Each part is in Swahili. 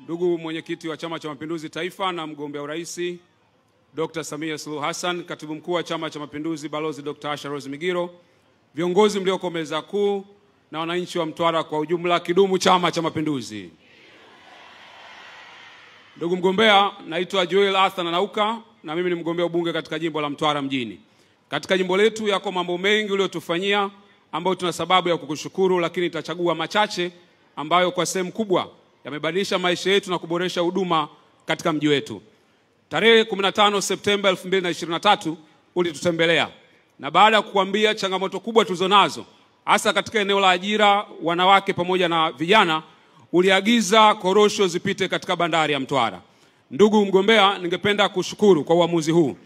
Ndugu mwenyekiti wa Chama cha Mapinduzi Taifa na mgombea urais Dr. Samia Suluhu Hassan, katibu mkuu wa Chama cha Mapinduzi Balozi Dr. Asha Rose Migiro, viongozi mlioko meza kuu na wananchi wa Mtwara kwa ujumla, kidumu Chama cha Mapinduzi. Ndugu mgombea, naitwa Joel Arthur Nanauka na mimi ni mgombea ubunge katika jimbo la Mtwara mjini. Katika jimbo letu yako mambo mengi uliyotufanyia ambayo tuna sababu ya kukushukuru, lakini nitachagua machache ambayo kwa sehemu kubwa yamebadilisha maisha yetu na kuboresha huduma katika mji wetu. Tarehe 15 Septemba 2023 ulitutembelea, na baada ya kukuambia changamoto kubwa tulizonazo hasa katika eneo la ajira, wanawake pamoja na vijana, uliagiza korosho zipite katika bandari ya Mtwara. Ndugu mgombea, ningependa kushukuru kwa uamuzi huu,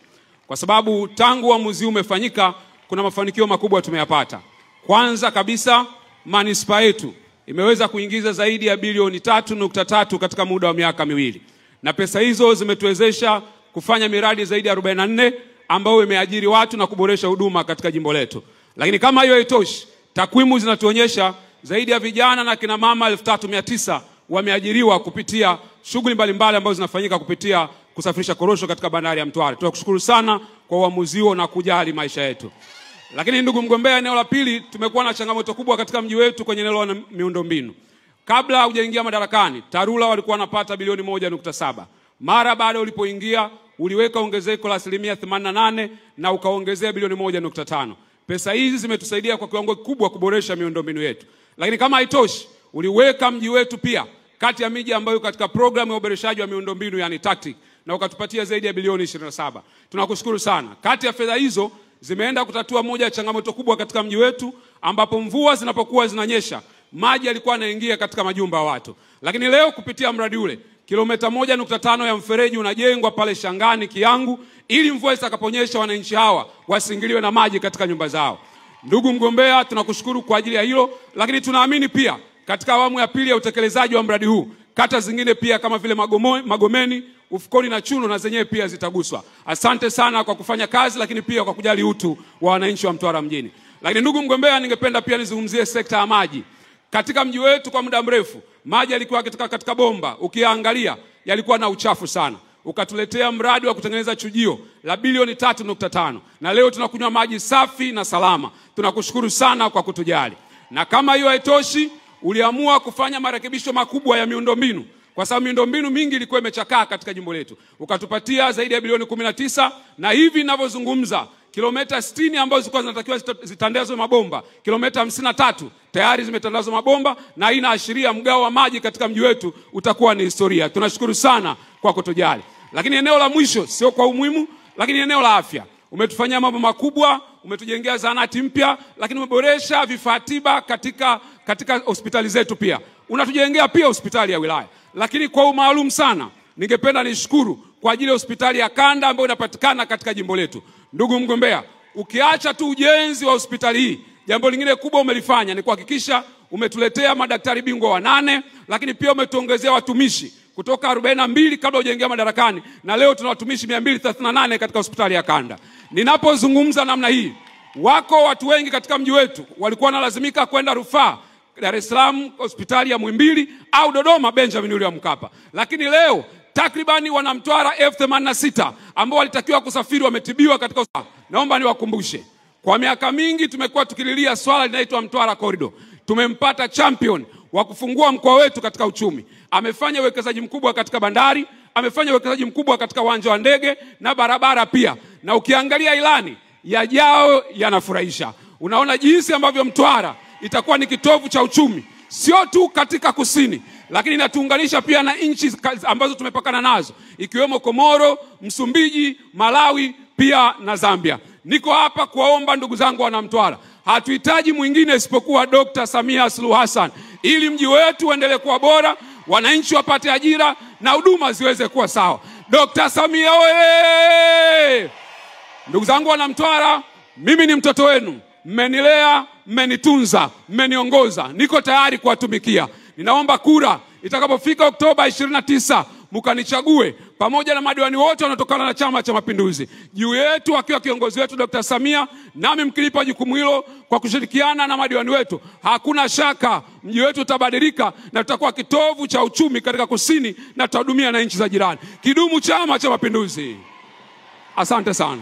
kwa sababu tangu uamuzi huu umefanyika kuna mafanikio makubwa tumeyapata. Kwanza kabisa, manispaa yetu imeweza kuingiza zaidi ya bilioni 3.3 katika muda wa miaka miwili. Na pesa hizo zimetuwezesha kufanya miradi zaidi ya 44 ambayo imeajiri watu na kuboresha huduma katika jimbo letu. Lakini kama hiyo haitoshi, takwimu zinatuonyesha zaidi ya vijana na kina mama 3900 wameajiriwa kupitia shughuli mbalimbali ambazo zinafanyika kupitia kusafirisha korosho katika bandari ya Mtwara. Tunakushukuru sana kwa uamuzi huo na kujali maisha yetu. Lakini ndugu mgombea, eneo la pili, tumekuwa na changamoto kubwa katika mji wetu kwenye eneo la miundombinu. Kabla hujaingia madarakani, TARURA walikuwa wanapata bilioni 1.7. Mara baada ulipoingia uliweka ongezeko la 88% na ukaongezea bilioni 1.5. Pesa hizi zimetusaidia kwa kiwango kikubwa kuboresha miundombinu yetu. Lakini kama haitoshi, uliweka mji wetu pia kati ya miji ambayo katika programu ya uboreshaji wa miundombinu, yani TACTIC, na ukatupatia zaidi ya bilioni 27. Tunakushukuru sana. Kati ya fedha hizo zimeenda kutatua moja ya changamoto kubwa katika mji wetu, ambapo mvua zinapokuwa zinanyesha maji yalikuwa yanaingia katika majumba ya watu. Lakini leo kupitia mradi ule, kilomita 1.5 ya mfereji unajengwa pale Shangani Kiangu, ili mvua itakaponyesha wananchi hawa wasingiliwe na maji katika nyumba zao. Ndugu mgombea, tunakushukuru kwa ajili ya hilo, lakini tunaamini pia katika awamu ya pili ya utekelezaji wa mradi huu, kata zingine pia kama vile Magomeni, Ufukoni na Chuno na zenyewe pia zitaguswa. Asante sana kwa kufanya kazi, lakini pia kwa kujali utu wa wananchi wa Mtwara mjini. Lakini ndugu mgombea, ningependa pia nizungumzie sekta ya maji. Katika mji wetu kwa muda mrefu maji yalikuwa katika bomba, ukiangalia yalikuwa na uchafu sana. Ukatuletea mradi wa kutengeneza chujio la bilioni 3.5 na leo tunakunywa maji safi na salama. Tunakushukuru sana kwa kutujali. Na kama hiyo haitoshi, uliamua kufanya marekebisho makubwa ya miundombinu, kwa sababu miundombinu mingi ilikuwa imechakaa katika jimbo letu. Ukatupatia zaidi ya bilioni 19, na hivi ninavyozungumza kilomita 60 ambazo zilikuwa zinatakiwa zitandazwe mabomba, kilomita 53 tayari zimetandazwa mabomba, na inaashiria mgao wa maji katika mji wetu utakuwa ni historia. Tunashukuru sana kwa kutujali. Lakini eneo la mwisho, sio kwa umuhimu, lakini eneo la afya. Umetufanyia mambo makubwa, umetujengea zahanati mpya, lakini umeboresha vifaa tiba katika hospitali zetu pia. Unatujengea pia hospitali ya wilaya. Lakini kwa umaalum sana, ningependa nishukuru kwa ajili ya hospitali ya kanda ambayo inapatikana katika jimbo letu. Ndugu mgombea, ukiacha tu ujenzi wa hospitali hii, jambo lingine kubwa umelifanya ni kuhakikisha umetuletea madaktari bingwa 8, lakini pia umetuongezea watumishi kutoka 42 kabla hujaingia madarakani, na leo tuna watumishi 238 katika hospitali ya kanda. Ninapozungumza namna hii, wako watu wengi katika mji wetu walikuwa wanalazimika kwenda rufaa Dar es Salaam hospitali ya Muhimbili au Dodoma Benjamin William Mkapa. Lakini leo takribani wana Mtwara 86 ambao walitakiwa kusafiri wametibiwa katika hospitali. Naomba niwakumbushe, kwa miaka mingi tumekuwa tukililia swala linaloitwa Mtwara Corridor. Tumempata champion wa kufungua mkoa wetu katika uchumi. Amefanya uwekezaji mkubwa katika bandari, amefanya uwekezaji mkubwa katika uwanja wa ndege na barabara pia. Na ukiangalia ilani yajao yanafurahisha. Unaona jinsi ambavyo Mtwara itakuwa ni kitovu cha uchumi, sio tu katika kusini, lakini inatuunganisha pia na nchi ambazo tumepakana nazo, ikiwemo Komoro, Msumbiji, Malawi pia na Zambia. Niko hapa kuwaomba ndugu zangu wana Mtwara, hatuhitaji mwingine isipokuwa Dr. Samia Suluhu Hassan, ili mji wetu uendelee kuwa bora, wananchi wapate ajira na huduma ziweze kuwa sawa. Dr. Samia oye! Ndugu zangu wana Mtwara, mimi ni mtoto wenu. Mmenilea, mmenitunza, mmeniongoza. Niko tayari kuwatumikia. Ninaomba kura itakapofika Oktoba 29 mkanichague pamoja na madiwani wote wanatokana na Chama cha Mapinduzi. Juu yetu akiwa kiongozi wetu Dr. Samia, nami mkilipa jukumu hilo kwa kushirikiana na madiwani wetu, hakuna shaka mji wetu utabadilika na tutakuwa kitovu cha uchumi katika kusini na tutahudumia na nchi za jirani. Kidumu Chama cha Mapinduzi. Asante sana.